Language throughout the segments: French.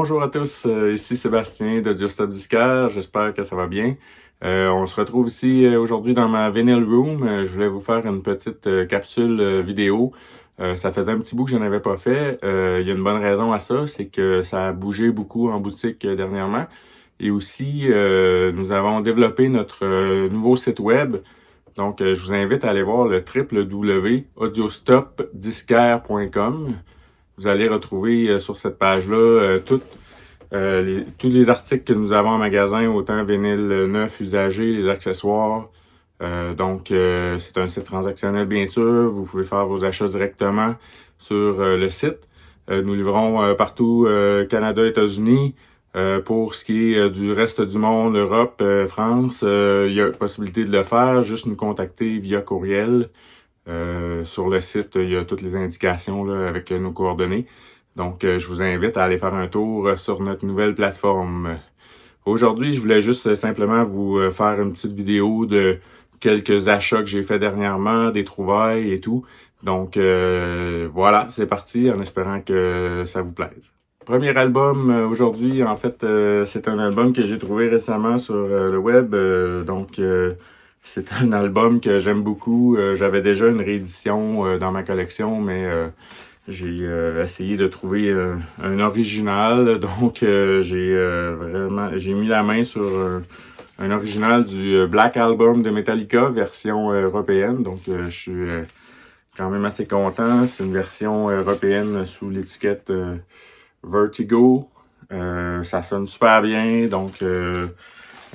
Bonjour à tous, ici Sébastien de Diostop Disquaire, j'espère que ça va bien. On se retrouve ici aujourd'hui dans ma vinyl room. Je voulais vous faire une petite capsule vidéo. Ça faisait un petit bout que je n'avais pas fait. Il y a une bonne raison à ça, c'est que ça a bougé beaucoup en boutique dernièrement. Et aussi, nous avons développé notre nouveau site web. Donc, je vous invite à aller voir le www.audiostopdisquaire.com. Vous allez retrouver sur cette page-là tous les articles que nous avons en magasin, autant vinyle neuf, usagé, les accessoires. C'est un site transactionnel, bien sûr. Vous pouvez faire vos achats directement sur le site. Nous livrons partout, Canada, États-Unis. Pour ce qui est du reste du monde, Europe, France, il y a possibilité de le faire. Juste nous contacter via courriel. Sur le site, il y a toutes les indications là, avec nos coordonnées. Donc, je vous invite à aller faire un tour sur notre nouvelle plateforme. Aujourd'hui, je voulais juste simplement vous faire une petite vidéo de quelques achats que j'ai fait dernièrement, des trouvailles et tout. Donc, voilà, c'est parti en espérant que ça vous plaise. Premier album aujourd'hui, en fait, c'est un album que j'ai trouvé récemment sur le web. C'est un album que j'aime beaucoup. J'avais déjà une réédition dans ma collection, mais j'ai essayé de trouver un original. Donc, j'ai mis la main sur un original du Black Album de Metallica, version européenne. Donc, je suis quand même assez content. C'est une version européenne sous l'étiquette Vertigo. Ça sonne super bien. Donc,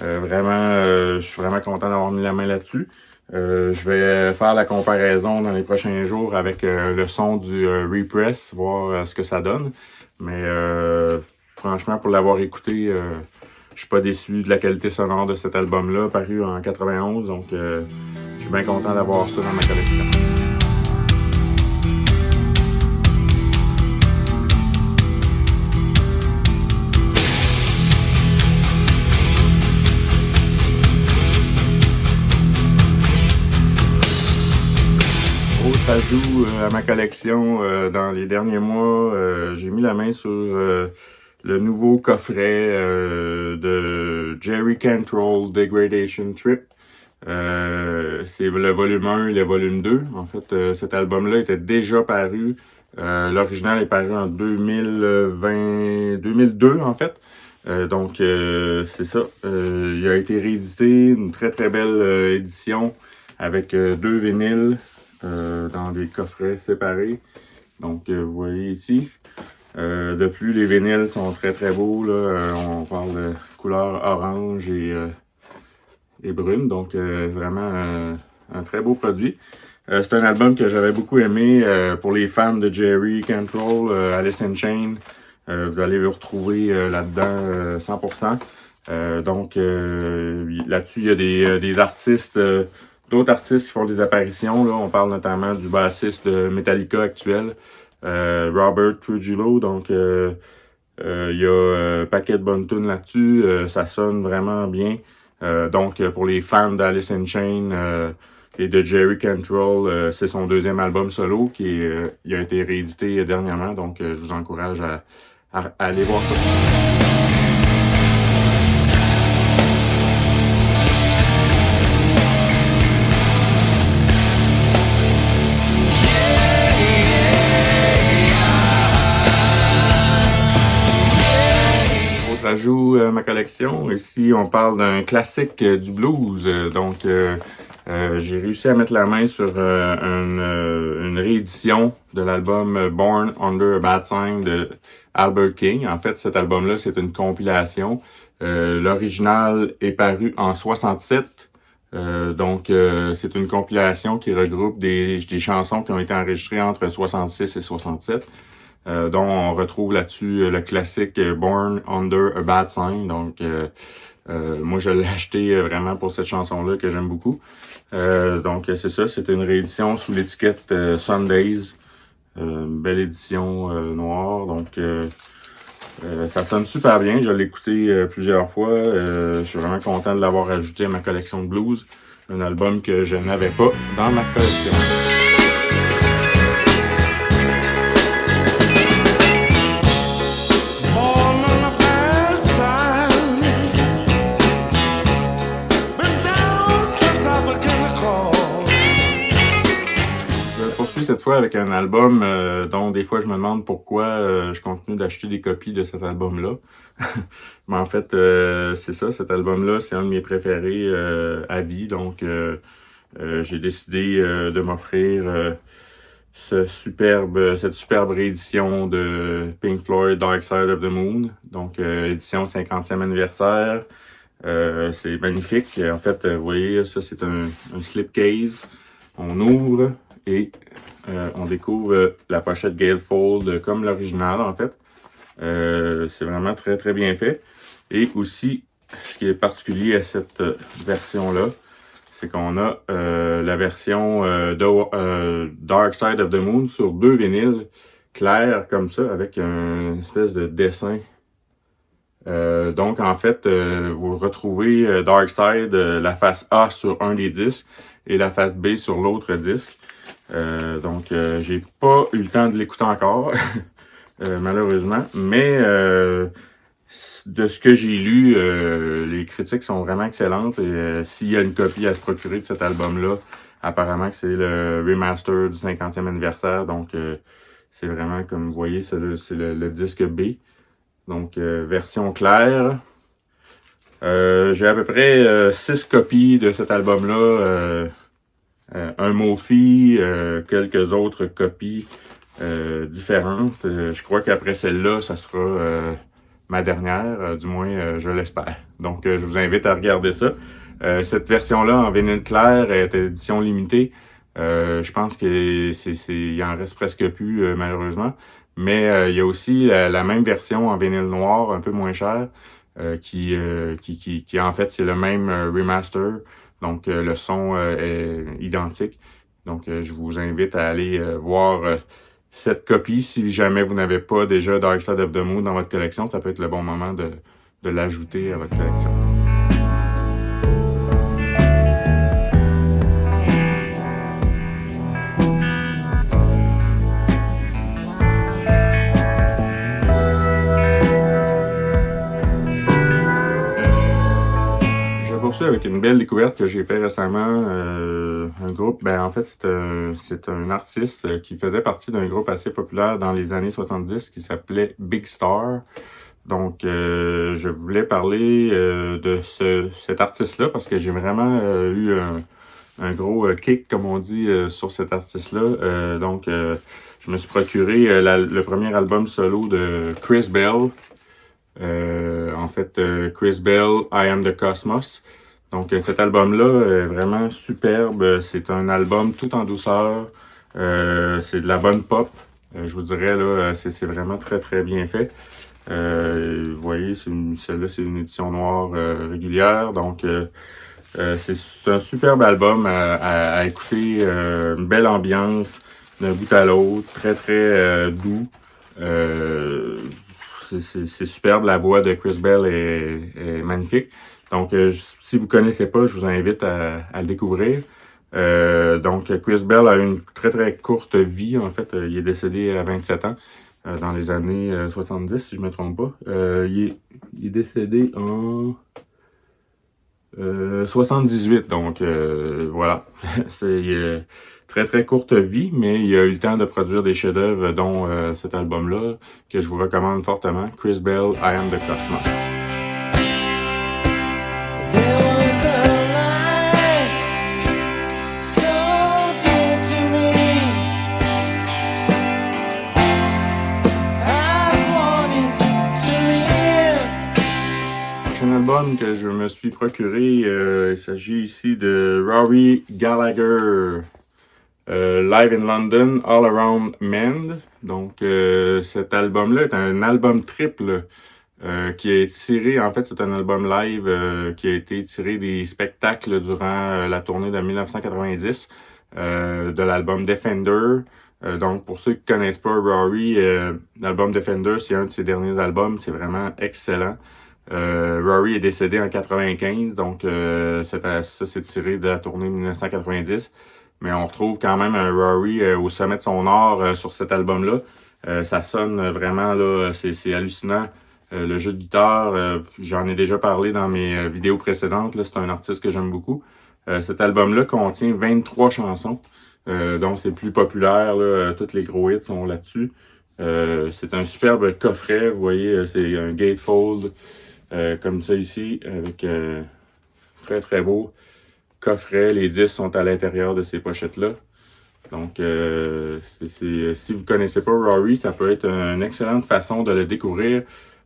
je suis vraiment content d'avoir mis la main là-dessus. Je vais faire la comparaison dans les prochains jours avec le son du Repress, voir ce que ça donne. Mais franchement, pour l'avoir écouté, je suis pas déçu de la qualité sonore de cet album-là, paru en 91. Donc, je suis bien content d'avoir ça dans ma collection. Autre ajout à ma collection, dans les derniers mois, j'ai mis la main sur le nouveau coffret de Jerry Cantrell Degradation Trip. C'est le volume 1 et le volume 2. En fait, cet album-là était déjà paru. L'original est paru en 2002 en fait. C'est ça. Il a été réédité, une très très belle édition avec 2 vinyles. Dans des coffrets séparés. Donc, vous voyez ici. De plus, les vinyles sont très très beaux. Là. On parle de couleur orange et brune. Donc, vraiment un très beau produit. C'est un album que j'avais beaucoup aimé. Pour les fans de Jerry Cantrell, Alice in Chains, vous allez vous retrouver là-dedans 100%. Là-dessus, il y a des artistes... D'autres artistes qui font des apparitions, là, on parle notamment du bassiste de Metallica actuel, Robert Trujillo. Donc, il y a un paquet de bonnes tunes là-dessus. Ça sonne vraiment bien. Pour les fans d'Alice in Chains et de Jerry Cantrell, c'est son deuxième album solo qui a été réédité dernièrement. Donc, je vous encourage à aller voir ça. Ajout à ma collection. Ici, on parle d'un classique du blues. J'ai réussi à mettre la main sur une réédition de l'album Born Under a Bad Sign de Albert King. En fait, cet album-là, c'est une compilation. L'original est paru en 67. C'est une compilation qui regroupe des chansons qui ont été enregistrées entre 66 et 67. Dont on retrouve là-dessus le classique Born Under a Bad Sign. Moi, je l'ai acheté vraiment pour cette chanson-là que j'aime beaucoup. C'est ça, c'est une réédition sous l'étiquette Sundays. Belle édition noire. Ça sonne super bien. Je l'ai écouté plusieurs fois. Je suis vraiment content de l'avoir ajouté à ma collection de blues. Un album que je n'avais pas dans ma collection. Born cette fois avec un album dont des fois je me demande pourquoi je continue d'acheter des copies de cet album-là. Mais en fait, c'est ça, cet album-là, c'est un de mes préférés à vie. Donc, j'ai décidé de m'offrir cette superbe réédition de Pink Floyd Dark Side of the Moon. Donc, édition 50e anniversaire. C'est magnifique. En fait, vous voyez, ça, c'est un slipcase. On ouvre et on découvre la pochette Gatefold comme l'original, en fait. C'est vraiment très, très bien fait. Et aussi, ce qui est particulier à cette version-là, c'est qu'on a la version Dark Side of the Moon sur 2 vinyles clairs comme ça, avec une espèce de dessin. Donc, en fait, vous retrouvez Dark Side, la face A sur un des disques et la face B sur l'autre disque. Donc, j'ai pas eu le temps de l'écouter encore, malheureusement, mais de ce que j'ai lu, les critiques sont vraiment excellentes et s'il y a une copie à se procurer de cet album-là, apparemment que c'est le remaster du 50e anniversaire, donc c'est vraiment, comme vous voyez, c'est le disque B, donc version claire. J'ai à peu près 6 copies de cet album-là, un Mophie, quelques autres copies différentes. Je crois qu'après celle-là, ça sera ma dernière, du moins je l'espère. Donc je vous invite à regarder ça. Cette version-là en vinyle clair est édition limitée. Je pense qu'il en reste presque plus malheureusement. Mais il y a aussi la même version en vinyle noir, un peu moins cher, qui en fait c'est le même remaster. Donc le son est identique. Donc je vous invite à aller voir cette copie. Si jamais vous n'avez pas déjà Dark Side of the Moon dans votre collection, ça peut être le bon moment de l'ajouter à votre collection. Avec une belle découverte que j'ai fait récemment, un groupe, en fait c'est un artiste qui faisait partie d'un groupe assez populaire dans les années 70 qui s'appelait Big Star. Donc je voulais parler de cet artiste-là parce que j'ai vraiment eu un gros kick, comme on dit, sur cet artiste-là. Donc je me suis procuré le premier album solo de Chris Bell. En fait, Chris Bell, I Am the Cosmos. Donc cet album-là est vraiment superbe. C'est un album tout en douceur. C'est de la bonne pop. Je vous dirais, là, c'est vraiment très très bien fait. Vous voyez, celle-là, c'est une édition noire régulière. Donc c'est un superbe album à écouter. Une belle ambiance d'un bout à l'autre. Très très doux. C'est superbe. La voix de Chris Bell est magnifique. Donc, si vous connaissez pas, je vous invite à le découvrir. Donc, Chris Bell a une très, très courte vie. En fait, il est décédé à 27 ans, dans les années 70, si je me trompe pas. Il est décédé en 78. Donc, voilà. C'est très, très courte vie, mais il a eu le temps de produire des chefs-d'œuvre, dont cet album-là, que je vous recommande fortement. Chris Bell, I Am the Cosmos. Album que je me suis procuré, il s'agit ici de Rory Gallagher, Live in London, All Around Mend. Donc cet album-là est un album triple qui est tiré, en fait c'est un album live qui a été tiré des spectacles durant la tournée de 1990 de l'album Defender. Donc pour ceux qui connaissent pas Rory, l'album Defender c'est un de ses derniers albums, c'est vraiment excellent. Rory est décédé en 95, donc ça c'est tiré de la tournée 1990. Mais on retrouve quand même un Rory au sommet de son art sur cet album-là. Ça sonne vraiment, là, c'est hallucinant. Le jeu de guitare, j'en ai déjà parlé dans mes vidéos précédentes. Là, c'est un artiste que j'aime beaucoup. Cet album-là contient 23 chansons. donc c'est plus populaire, là, tous les gros hits sont là-dessus. C'est un superbe coffret, vous voyez, c'est un gatefold comme ça ici, avec très très beau coffret. Les disques sont à l'intérieur de ces pochettes-là. Donc, si vous connaissez pas Rory, ça peut être une excellente façon de le découvrir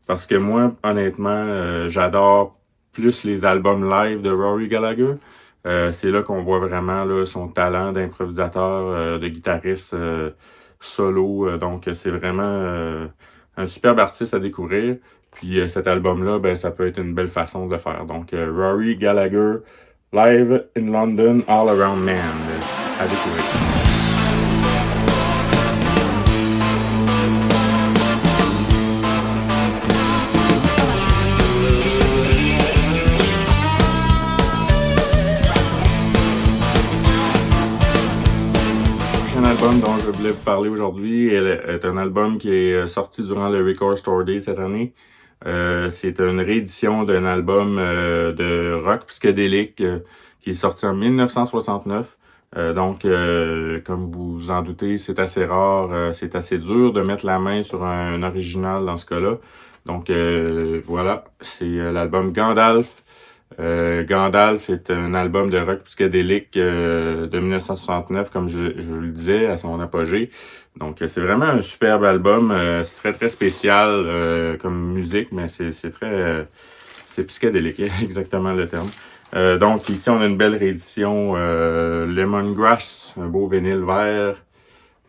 parce que moi, honnêtement, j'adore plus les albums live de Rory Gallagher. C'est là qu'on voit vraiment là, son talent d'improvisateur, de guitariste solo. Donc, c'est vraiment un superbe artiste à découvrir. Puis cet album-là, ben, ça peut être une belle façon de le faire. Donc, Rory Gallagher, Live in London, All Around Man, à découvrir. Album dont je voulais vous parler aujourd'hui est un album qui est sorti durant le Record Store Day cette année. C'est une réédition d'un album de rock psychédélique qui est sorti en 1969. Donc, comme vous vous en doutez, c'est assez rare, c'est assez dur de mettre la main sur un original dans ce cas-là. Donc, voilà, c'est l'album Gandalf. Gandalf est un album de rock psychédélique de 1969, comme je le disais, à son apogée. Donc, c'est vraiment un superbe album. C'est très, très spécial comme musique, mais c'est très... c'est psychédélique, exactement le terme. Donc, ici, on a une belle réédition Lemongrass, un beau vinyle vert.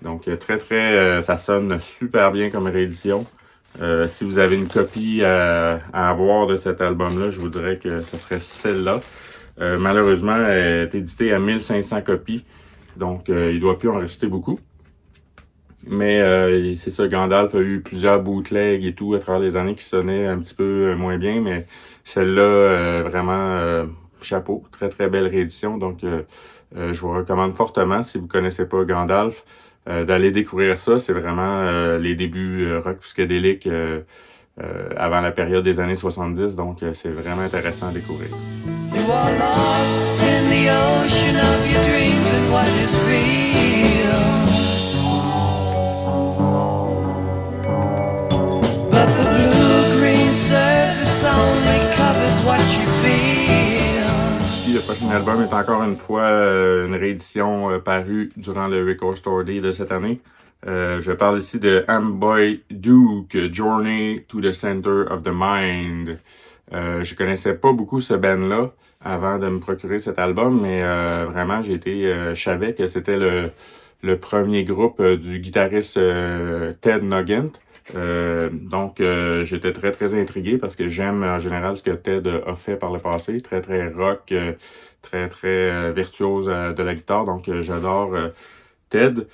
Donc, très, très... ça sonne super bien comme réédition. Si vous avez une copie à avoir de cet album-là, je vous dirais que ce serait celle-là. Malheureusement, elle est éditée à 1500 copies, donc il doit plus en rester beaucoup. Mais c'est ça, Gandalf a eu plusieurs bootlegs et tout à travers les années qui sonnaient un petit peu moins bien, mais celle-là, vraiment, chapeau, très très belle réédition. Donc, je vous recommande fortement, si vous connaissez pas Gandalf, d'aller découvrir ça. C'est vraiment les débuts rock psychédélique avant la période des années 70, donc c'est vraiment intéressant à découvrir. You are lost in the ocean of your dreams and what is real. But the blue-green surface only covers what you feel. Ici, le prochain album est encore une fois une réédition parue durant le Record Store Day de cette année. Je parle ici de Amboy Duke, Journey to the Center of the Mind. Je connaissais pas beaucoup ce band-là avant de me procurer cet album, mais vraiment, je savais que c'était le premier groupe du guitariste Ted Nugent. Donc, j'étais très, très intrigué parce que j'aime en général ce que Ted a fait par le passé. Très, très rock, très, très virtuose de la guitare. Donc, j'adore Ted.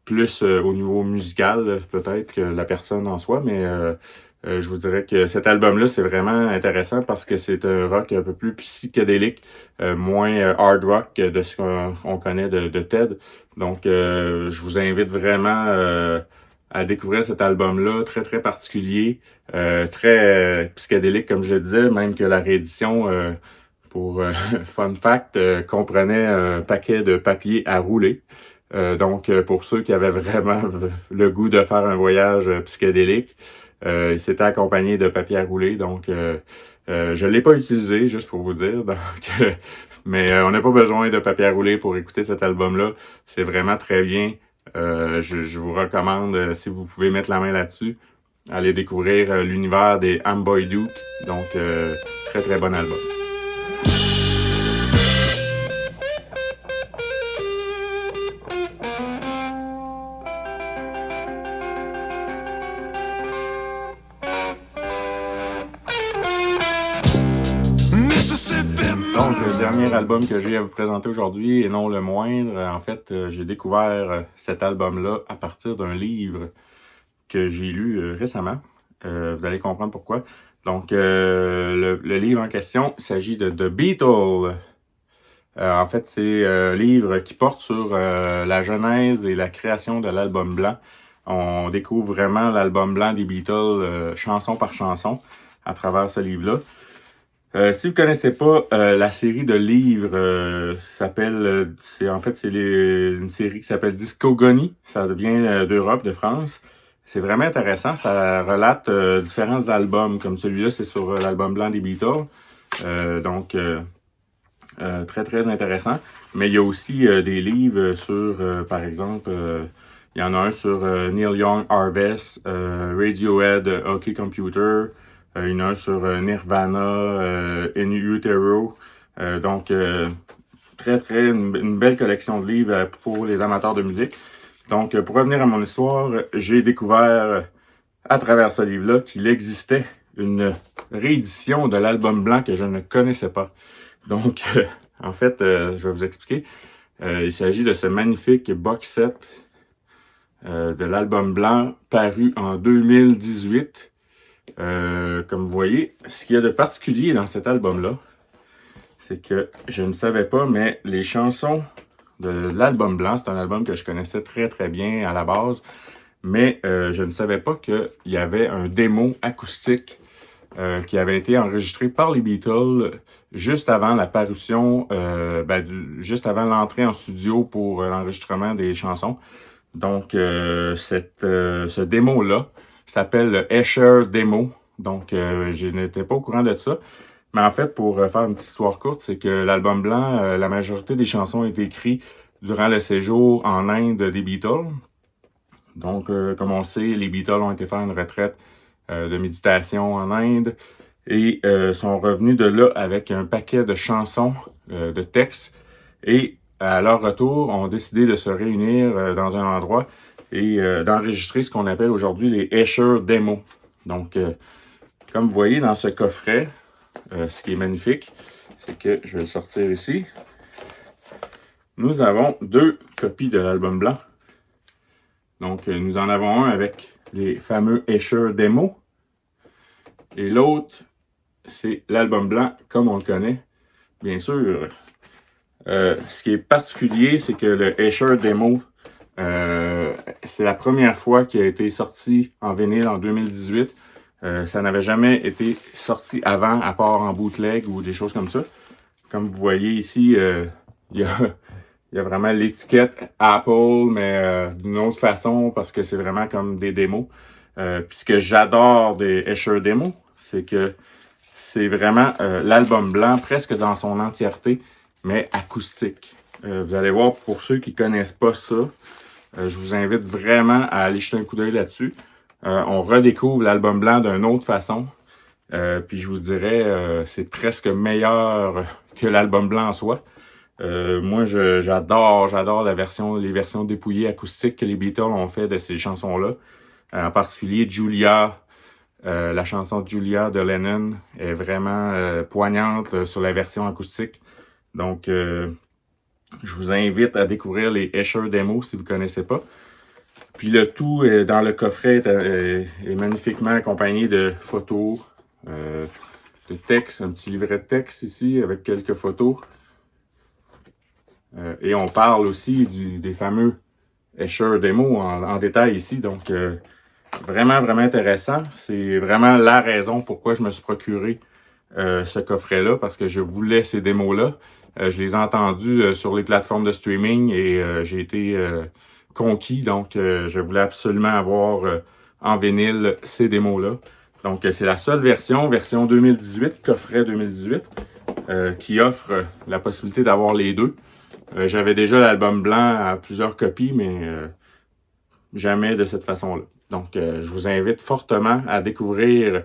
Plus au niveau musical, peut-être, que la personne en soi, mais je vous dirais que cet album-là, c'est vraiment intéressant parce que c'est un rock un peu plus psychédélique, moins hard rock que de ce qu'on connaît de Ted. Donc, je vous invite vraiment à découvrir cet album-là, très, très particulier, très psychédélique, comme je disais, même que la réédition, pour fun fact, comprenait un paquet de papier à rouler. Donc, pour ceux qui avaient vraiment le goût de faire un voyage psychédélique, c'était accompagné de papier à rouler. Donc, je l'ai pas utilisé, juste pour vous dire. Donc, mais on n'a pas besoin de papier à rouler pour écouter cet album-là. C'est vraiment très bien. Je vous recommande, si vous pouvez mettre la main là-dessus, aller découvrir l'univers des Amboy Duke. Donc, très très bon album. Donc, le dernier album que j'ai à vous présenter aujourd'hui, et non le moindre, en fait, j'ai découvert cet album-là à partir d'un livre que j'ai lu récemment. Vous allez comprendre pourquoi. Donc, le livre en question, il s'agit de The Beatles. En fait, c'est un livre qui porte sur la genèse et la création de l'album blanc. On découvre vraiment l'album blanc des Beatles, chanson par chanson, à travers ce livre-là. Si vous connaissez pas la série de livres, une série qui s'appelle Discogonie. Ça vient d'Europe, de France. C'est vraiment intéressant. Ça relate différents albums, comme celui-là, c'est sur l'album blanc des Beatles. Très, très intéressant. Mais il y a aussi des livres sur, par exemple, il y en a un sur Neil Young, Harvest, Radiohead, Hockey Computer. Il y en a un sur Nirvana, In Utero. Une belle collection de livres pour les amateurs de musique. Donc, pour revenir à mon histoire, j'ai découvert à travers ce livre-là qu'il existait une réédition de l'album blanc que je ne connaissais pas. Donc, je vais vous expliquer. Il s'agit de ce magnifique box set de l'album blanc paru en 2018. Comme vous voyez, ce qu'il y a de particulier dans cet album-là, c'est que je ne savais pas, mais les chansons de l'album blanc, c'est un album que je connaissais très très bien à la base, mais je ne savais pas qu'il y avait un démo acoustique qui avait été enregistré par les Beatles juste avant la parution, juste avant l'entrée en studio pour l'enregistrement des chansons. Donc, ce démo-là s'appelle le Escher Demo. Donc, je n'étais pas au courant de ça. Mais en fait, pour faire une petite histoire courte, c'est que l'album blanc, la majorité des chansons ont été écrites durant le séjour en Inde des Beatles. Donc, comme on sait, les Beatles ont été faire une retraite de méditation en Inde et sont revenus de là avec un paquet de chansons, de textes, et à leur retour, ont décidé de se réunir dans un endroit et d'enregistrer ce qu'on appelle aujourd'hui les Escher Demos. Donc, comme vous voyez dans ce coffret, ce qui est magnifique, c'est que je vais le sortir ici. Nous avons 2 copies de l'album blanc. Donc, nous en avons un avec les fameux Escher Demos. Et l'autre, c'est l'album blanc comme on le connaît, bien sûr. Ce qui est particulier, c'est que le Escher Demo, c'est la première fois qu'il a été sorti en vinyle en 2018. Ça n'avait jamais été sorti avant, à part en bootleg ou des choses comme ça. Comme vous voyez ici, il y a vraiment l'étiquette Apple, mais d'une autre façon, parce que c'est vraiment comme des démos. Puis ce que j'adore des Escher Demo, c'est que c'est vraiment l'album blanc presque dans son entièreté, mais acoustique. Vous allez voir, pour ceux qui connaissent pas ça, je vous invite vraiment à aller jeter un coup d'œil là-dessus. On redécouvre l'album blanc d'une autre façon. Puis je vous dirais, c'est presque meilleur que l'album blanc en soi. Moi, j'adore les versions dépouillées acoustiques que les Beatles ont fait de ces chansons-là. En particulier Julia, la chanson Julia de Lennon est vraiment poignante sur la version acoustique. Donc, je vous invite à découvrir les Escher Demo si vous ne connaissez pas. Puis le tout dans le coffret est magnifiquement accompagné de photos, de textes, un petit livret de texte ici avec quelques photos. Et on parle aussi des fameux Escher Demo en détail ici. Donc, vraiment, vraiment intéressant. C'est vraiment la raison pourquoi je me suis procuré ce coffret-là, parce que je voulais ces démos-là. Je les ai entendus sur les plateformes de streaming et j'ai été conquis. Donc, je voulais absolument avoir en vinyle ces démos-là. Donc, c'est la seule version 2018, coffret 2018, qui offre la possibilité d'avoir les deux. J'avais déjà l'album blanc à plusieurs copies, mais jamais de cette façon-là. Donc, je vous invite fortement à découvrir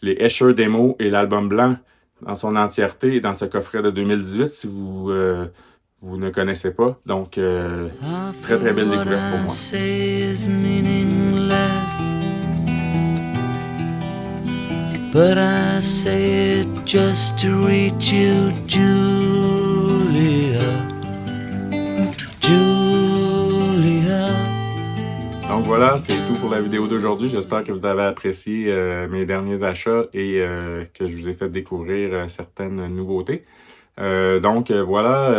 les Escher Demo et l'album blanc dans son entièreté dans ce coffret de 2018 si vous ne connaissez pas. Donc, très très belle découverte pour moi. But I say it just to reach you, Julia. Donc voilà, c'est tout pour la vidéo d'aujourd'hui. J'espère que vous avez apprécié mes derniers achats et que je vous ai fait découvrir certaines nouveautés. Voilà,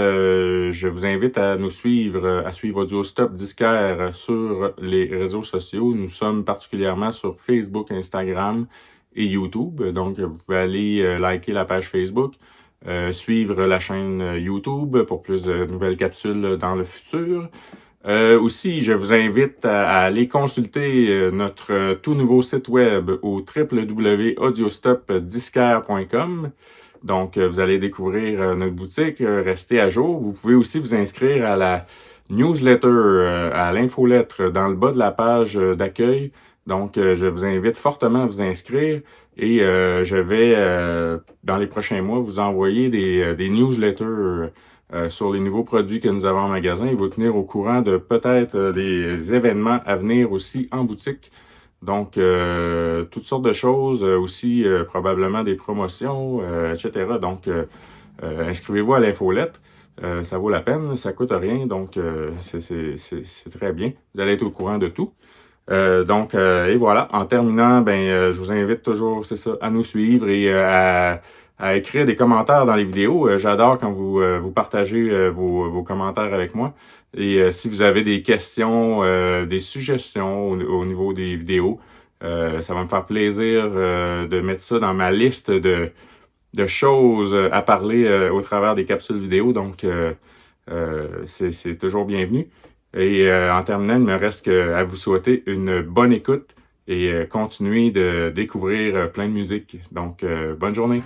je vous invite à nous suivre, à suivre Audio Stop Disquaire sur les réseaux sociaux. Nous sommes particulièrement sur Facebook, Instagram et YouTube. Donc, vous pouvez aller liker la page Facebook, suivre la chaîne YouTube pour plus de nouvelles capsules dans le futur. Aussi, je vous invite à aller consulter notre tout nouveau site web au www.audiostopdisquaire.com. Donc, vous allez découvrir notre boutique, rester à jour. Vous pouvez aussi vous inscrire à la newsletter, à l'infolettre dans le bas de la page d'accueil. Donc, je vous invite fortement à vous inscrire et je vais, dans les prochains mois, vous envoyer des newsletters sur les nouveaux produits que nous avons en magasin et vous tenir au courant de peut-être des événements à venir aussi en boutique. Donc, toutes sortes de choses, aussi probablement des promotions, etc. Donc, inscrivez-vous à l'infolettre. Ça vaut la peine, ça coûte rien, donc c'est très bien. Vous allez être au courant de tout. Et voilà, en terminant, je vous invite toujours, c'est ça, à nous suivre et à écrire des commentaires dans les vidéos. J'adore quand vous partagez vos commentaires avec moi. Et si vous avez des questions, des suggestions au niveau des vidéos, ça va me faire plaisir de mettre ça dans ma liste de choses à parler au travers des capsules vidéo. Donc, c'est toujours bienvenu. Et en terminant, il me reste à vous souhaiter une bonne écoute et continuer de découvrir plein de musique. Donc, bonne journée!